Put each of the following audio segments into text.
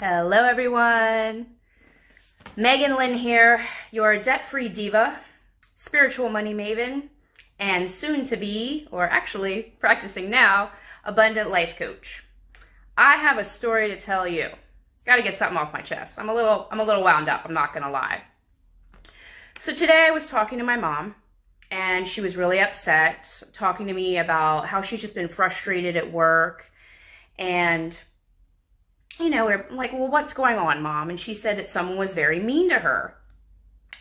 Hello, everyone. Megan Lynn here, your debt-free diva, spiritual money maven, and soon to be, or actually practicing now, abundant life coach. I have a story to tell you. Got to get something off my chest. I'm a little wound up, I'm not going to lie. So today I was talking to my mom, and she was really upset, talking to me about how she's just been frustrated at work. And we're like, well, what's going on, Mom? And she said that someone was very mean to her.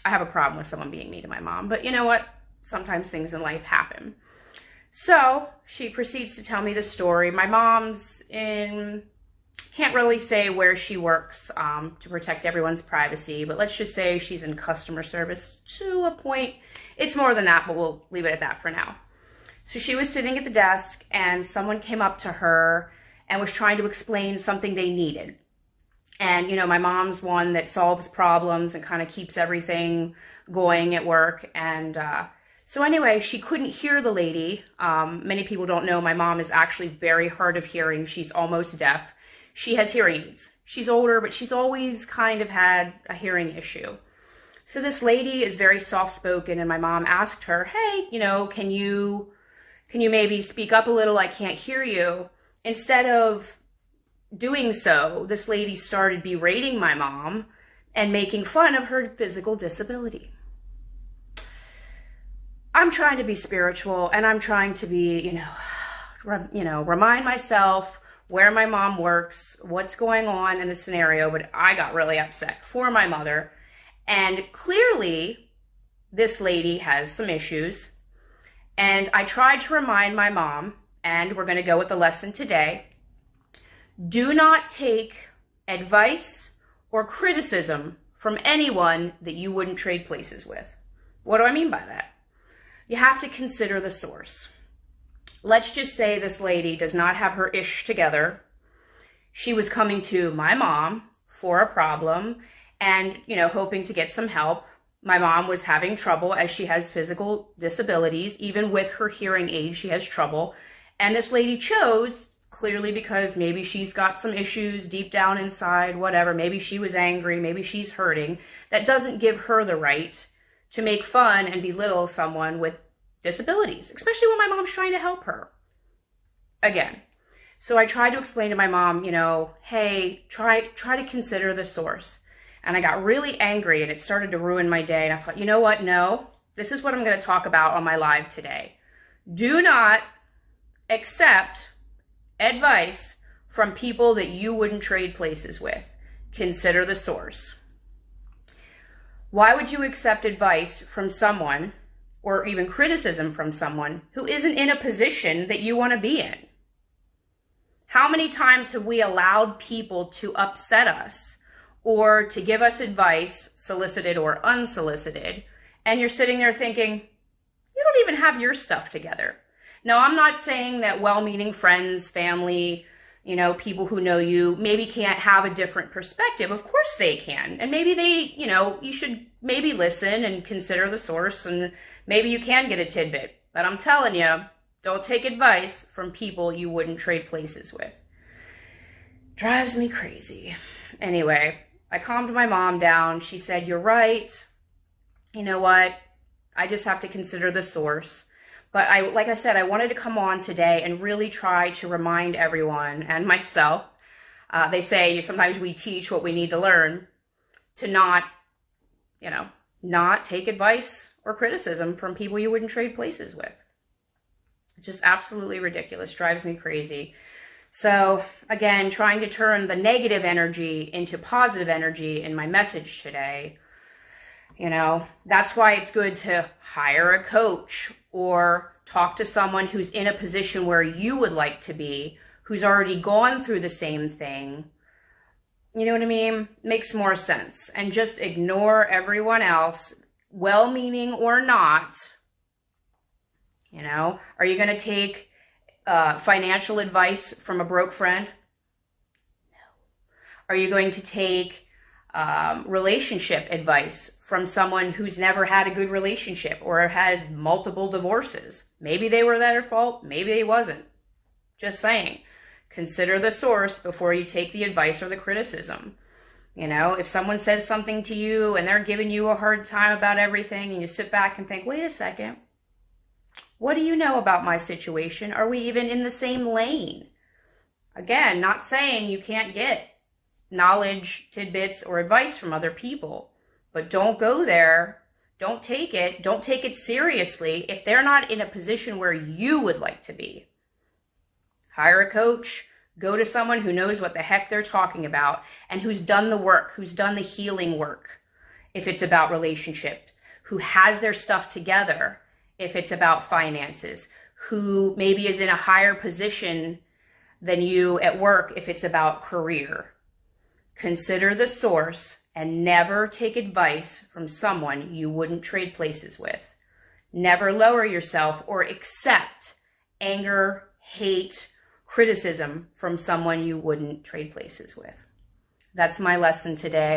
I have a problem with someone being mean to my mom, but you know what? Sometimes things in life happen. So she proceeds to tell me the story. My mom's can't really say where she works to protect everyone's privacy, but let's just say she's in customer service to a point. It's more than that, but we'll leave it at that for now. So she was sitting at the desk and someone came up to her and was trying to explain something they needed. And, my mom's one that solves problems and kind of keeps everything going at work. And so anyway, she couldn't hear the lady. Many people don't know my mom is actually very hard of hearing. She's almost deaf. She has hearing aids. She's older, but she's always kind of had a hearing issue. So this lady is very soft-spoken, and my mom asked her, hey, can you maybe speak up a little? I can't hear you. Instead of doing so, this lady started berating my mom and making fun of her physical disability. I'm trying to be spiritual, and I'm trying to be, remind myself where my mom works, what's going on in the scenario, but I got really upset for my mother. And clearly, this lady has some issues. And I tried to remind my mom, and we're going to go with the lesson today. Do not take advice or criticism from anyone that you wouldn't trade places with. What do I mean by that? You have to consider the source. Let's just say this lady does not have her ish together. She was coming to my mom for a problem and, hoping to get some help. My mom was having trouble as she has physical disabilities. Even with her hearing aid, she has trouble. And this lady chose, clearly because maybe she's got some issues deep down inside, whatever. Maybe she was angry. Maybe she's hurting. That doesn't give her the right to make fun and belittle someone with disabilities, especially when my mom's trying to help her. Again, so I tried to explain to my mom, hey, try to consider the source. And I got really angry and it started to ruin my day. And I thought, you know what? No, this is what I'm going to talk about on my live today. Do not accept advice from people that you wouldn't trade places with. Consider the source. Why would you accept advice from someone or even criticism from someone who isn't in a position that you want to be in? How many times have we allowed people to upset us or to give us advice, solicited or unsolicited, and you're sitting there thinking, you don't even have your stuff together? Now, I'm not saying that well-meaning friends, family, people who know you maybe can't have a different perspective. Of course they can. And maybe you should maybe listen and consider the source, and maybe you can get a tidbit. But I'm telling you, don't take advice from people you wouldn't trade places with. Drives me crazy. Anyway, I calmed my mom down. She said, you're right. You know what? I just have to consider the source. But like I said, I wanted to come on today and really try to remind everyone and myself. They say sometimes we teach what we need to learn, to not take advice or criticism from people you wouldn't trade places with. It's just absolutely ridiculous. Drives me crazy. So again, trying to turn the negative energy into positive energy in my message today. That's why it's good to hire a coach or talk to someone who's in a position where you would like to be, who's already gone through the same thing. You know what I mean? Makes more sense. And just ignore everyone else, well-meaning or not. Are you going to take financial advice from a broke friend? No. Are you going to take relationship advice from someone who's never had a good relationship or has multiple divorces? Maybe they were their fault, maybe they wasn't. Just saying. Consider the source before you take the advice or the criticism. You know, if someone says something to you and they're giving you a hard time about everything and you sit back and think, wait a second, what do you know about my situation? Are we even in the same lane? Again, not saying you can't get knowledge, tidbits, or advice from other people, but don't go there. Don't take it seriously if they're not in a position where you would like to be. Hire a coach, go to someone who knows what the heck they're talking about and who's done the work, who's done the healing work if it's about relationship, who has their stuff together if it's about finances, who maybe is in a higher position than you at work if it's about career. Consider the source and never take advice from someone you wouldn't trade places with. Never lower yourself or accept anger, hate, criticism from someone you wouldn't trade places with. That's my lesson today.